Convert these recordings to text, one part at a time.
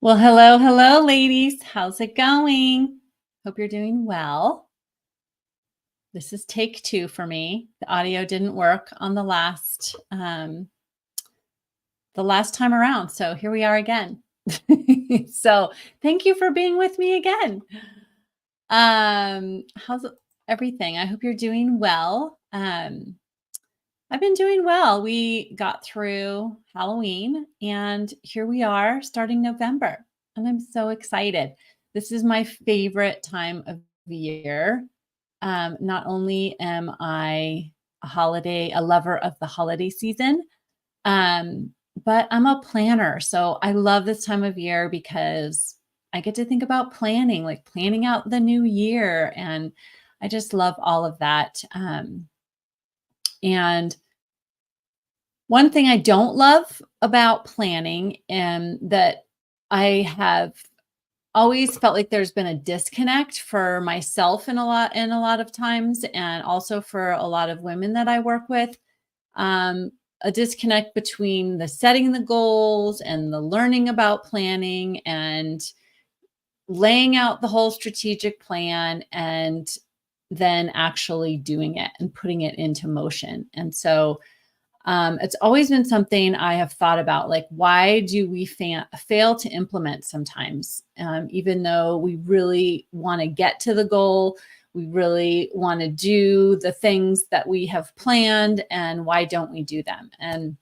Well, hello, hello, ladies. How's it going? Hope you're doing well. This is take two for me. The audio didn't work on the last time around, so here we are again. So thank you for being with me again. How's everything? I hope you're doing well. I've been doing well. We got through Halloween and here we are starting November, and I'm so excited. This is my favorite time of the year. Not only am I a lover of the holiday season, um, but I'm a planner. So I love this time of year because I get to think about planning, like planning out the new year. And I just love all of that. And one thing I don't love about planning and that I have always felt like there's been a disconnect for myself in a lot of times, and also for a lot of women that I work with, a disconnect between the setting the goals and the learning about planning and laying out the whole strategic plan and then actually doing it and putting it into motion. And so it's always been something I have thought about, like, why do we fail to implement sometimes? Even though we really want to get to the goal, we really want to do the things that we have planned, and why don't we do them? And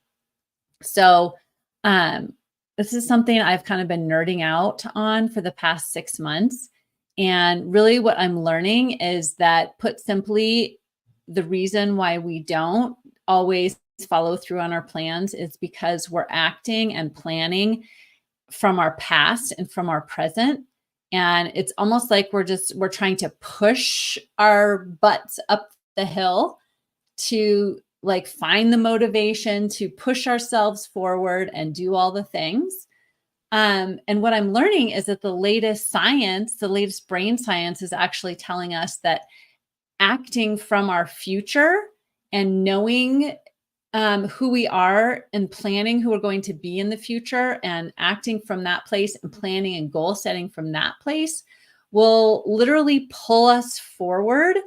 so um, this is something I've kind of been nerding out on for the past 6 months. And really what I'm learning is that, put simply, the reason why we don't always follow through on our plans is because we're acting and planning from our past and from our present. And it's almost like we're trying to push our butts up the hill to, like, find the motivation to push ourselves forward and do all the things. And what I'm learning is that the latest brain science is actually telling us that acting from our future and knowing who we are and planning who we're going to be in the future and acting from that place and planning and goal setting from that place will literally pull us forward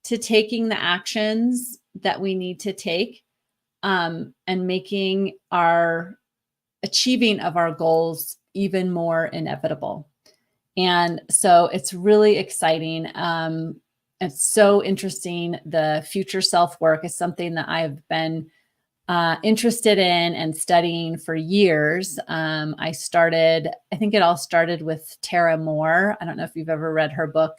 to taking the actions that we need to take, and making our achieving of our goals even more inevitable. And so it's really exciting. It's so interesting. The future self work is something that I've been interested in and studying for years. I think it all started with Tara Moore. I don't know if you've ever read her book,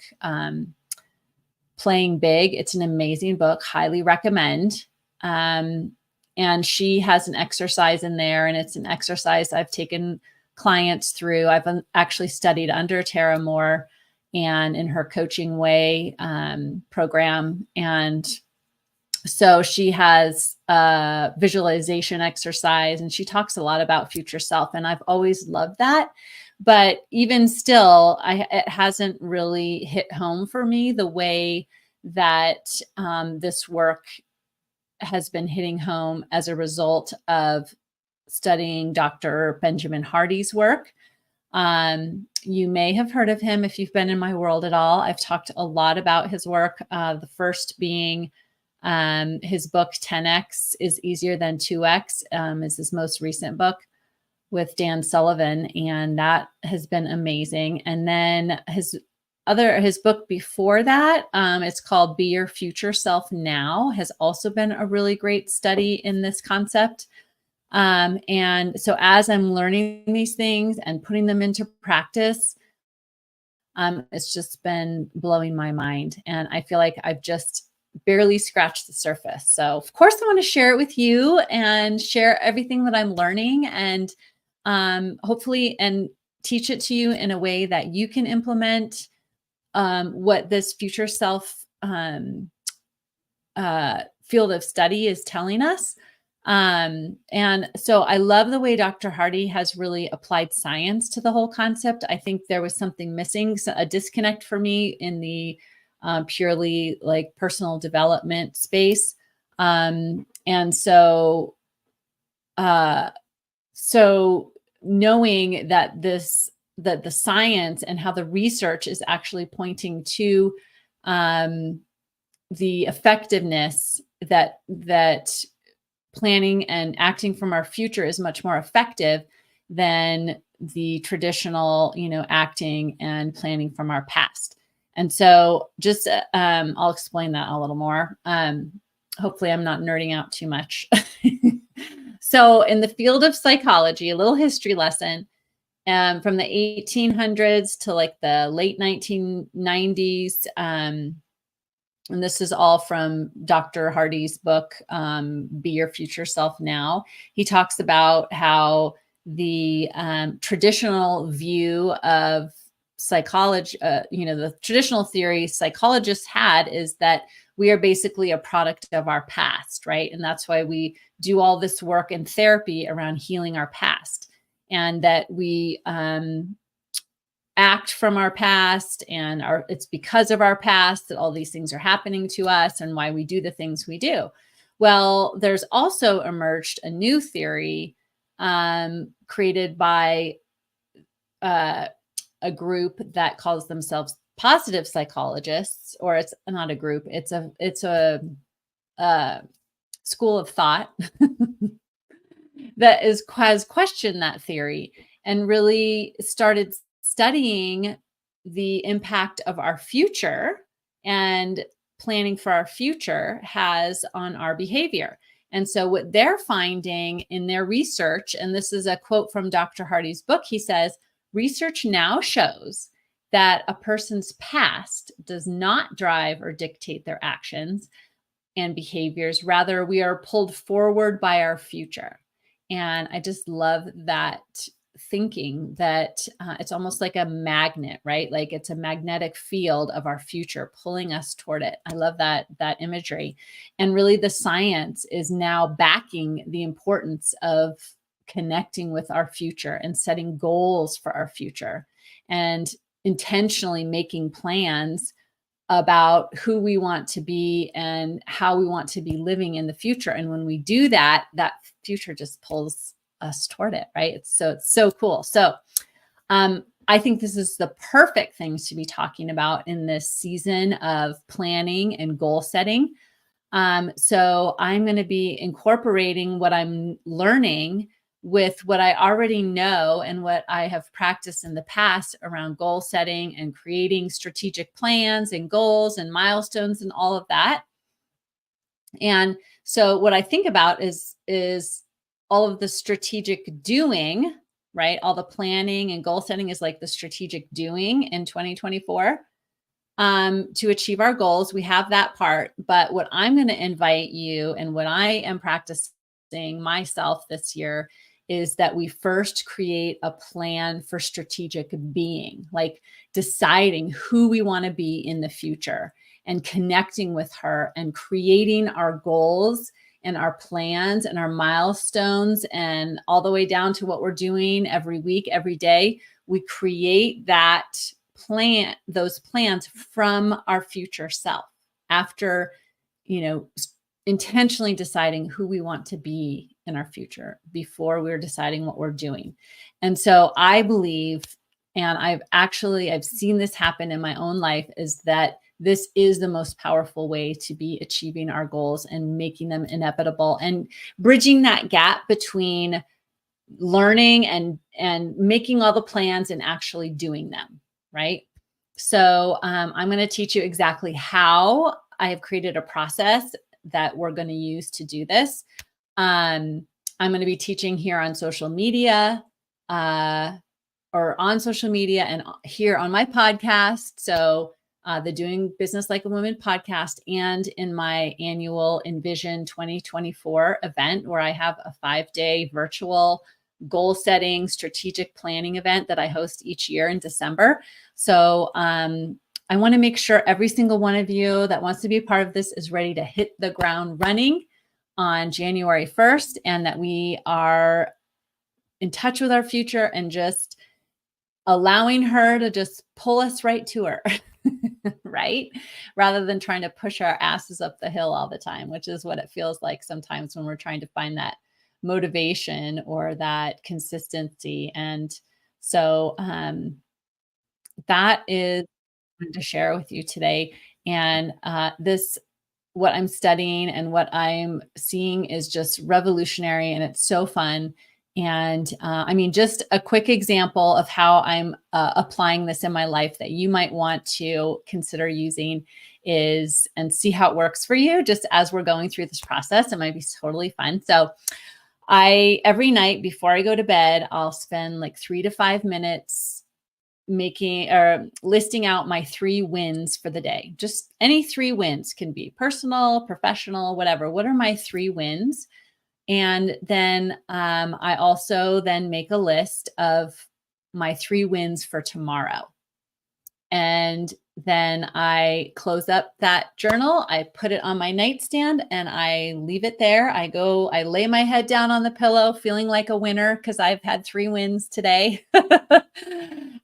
Playing Big. It's an amazing book, highly recommend. And she has an exercise in there, and it's an exercise I've taken clients through. I've actually studied under Tara Moore and in her Coaching Way program. And so she has a visualization exercise, and she talks a lot about future self. And I've always loved that. But even still, it hasn't really hit home for me the way that this work has been hitting home as a result of studying Dr. Benjamin Hardy's work. You may have heard of him if you've been in my world at all. I've talked a lot about his work. The first being his book 10x is easier than 2x, is his most recent book with Dan Sullivan, and that has been amazing. And then his book before that, it's called Be Your Future Self Now, has also been a really great study in this concept. And so as I'm learning these things and putting them into practice, it's just been blowing my mind. And I feel like I've just barely scratched the surface. So of course I want to share it with you and share everything that I'm learning, and hopefully and teach it to you in a way that you can implement what this future self field of study is telling us. And so I love the way Dr. Hardy has really applied science to the whole concept. I think there was something missing, a disconnect for me in the purely, like, personal development space. And so knowing that this the science and how the research is actually pointing to um, the effectiveness that planning and acting from our future is much more effective than the traditional, acting and planning from our past. And so just I'll explain that a little more. Hopefully I'm not nerding out too much. So in the field of psychology, a little history lesson, from the 1800s to like the late 1990s. And this is all from Dr. Hardy's book, Be Your Future Self Now. He talks about how the traditional view of psychology, the traditional theory psychologists had is that we are basically a product of our past, right? And that's why we do all this work in therapy around healing our past, and that we act from our past, and it's because of our past that all these things are happening to us and why we do the things we do. Well, there's also emerged a new theory created by a group that calls themselves positive psychologists, or it's not a group, it's a school of thought that has questioned that theory and really started studying the impact of our future and planning for our future has on our behavior. And so what they're finding in their research, and this is a quote from Dr. Hardy's book, he says, research now shows that a person's past does not drive or dictate their actions and behaviors. Rather, we are pulled forward by our future. And I just love that thinking, that it's almost like a magnet, right? Like it's a magnetic field of our future pulling us toward it. I love that imagery. And really the science is now backing the importance of connecting with our future and setting goals for our future and intentionally making plans about who we want to be and how we want to be living in the future. And when we do that, that future just pulls us toward it, right? It's so cool. So I think this is the perfect things to be talking about in this season of planning and goal setting. So I'm going to be incorporating what I'm learning with what I already know and what I have practiced in the past around goal setting and creating strategic plans and goals and milestones and all of that. And so what I think about is all of the strategic doing, right? All the planning and goal setting is like the strategic doing in 2024 to achieve our goals. We have that part, but what I'm going to invite you and what I am practicing myself this year is that we first create a plan for strategic being, like deciding who we want to be in the future and connecting with her and creating our goals and our plans and our milestones and all the way down to what we're doing every week, every day. We create that plan, those plans from our future self after, intentionally deciding who we want to be in our future before we're deciding what we're doing. And so I believe, and I've seen this happen in my own life, is that this is the most powerful way to be achieving our goals and making them inevitable and bridging that gap between learning and making all the plans and actually doing them, right? So I'm going to teach you exactly how I have created a process that we're going to use to do this. I'm going to be teaching here on social media, and here on my podcast. So the Doing Business Like a Woman podcast, and in my annual Envision 2024 event, where I have a 5-day virtual goal setting, strategic planning event that I host each year in December. So I want to make sure every single one of you that wants to be a part of this is ready to hit the ground running on January 1st, and that we are in touch with our future and just allowing her to just pull us right to her, right? Rather than trying to push our asses up the hill all the time, which is what it feels like sometimes when we're trying to find that motivation or that consistency. And So that is what I wanted to share with you today. And this what I'm studying and what I'm seeing is just revolutionary and it's so fun. And I mean, just a quick example of how I'm applying this in my life that you might want to consider using is, and see how it works for you just as we're going through this process. It might be totally fun. So, every night before I go to bed, I'll spend like 3 to 5 minutes making or listing out my 3 wins for the day. Just any 3 wins, can be personal, professional, whatever. What are my 3 wins? And then I also then make a list of my 3 wins for tomorrow. And then I close up that journal. I put it on my nightstand and I leave it there. I lay my head down on the pillow, feeling like a winner because I've had 3 wins today.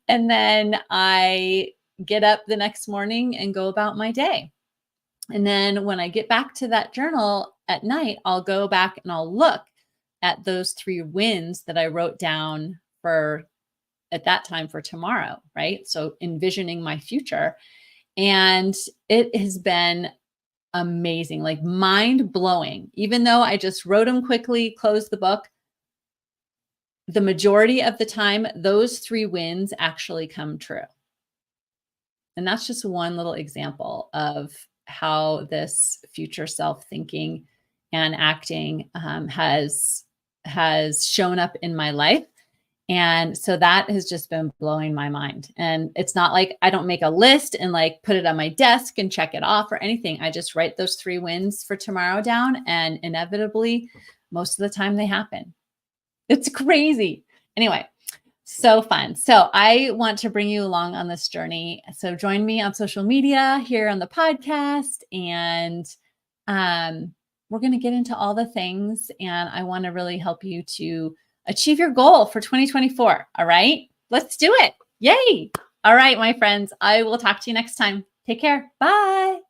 And then I get up the next morning and go about my day. And then when I get back to that journal at night, I'll go back and I'll look at those 3 wins that I wrote down for at that time for tomorrow, right? So envisioning my future. And it has been amazing, like mind blowing. Even though I just wrote them quickly, closed the book, the majority of the time, those 3 wins actually come true. And that's just one little example of how this future self thinking and acting has shown up in my life. And so that has just been blowing my mind. And it's not like I don't make a list and like put it on my desk and check it off or anything. I just write those 3 wins for tomorrow down, and inevitably, most of the time they happen. It's crazy. Anyway, so fun. So I want to bring you along on this journey. So join me on social media, here on the podcast, and we're going to get into all the things. And I want to really help you to achieve your goal for 2024. All right, let's do it. Yay. All right, my friends, I will talk to you next time. Take care. Bye.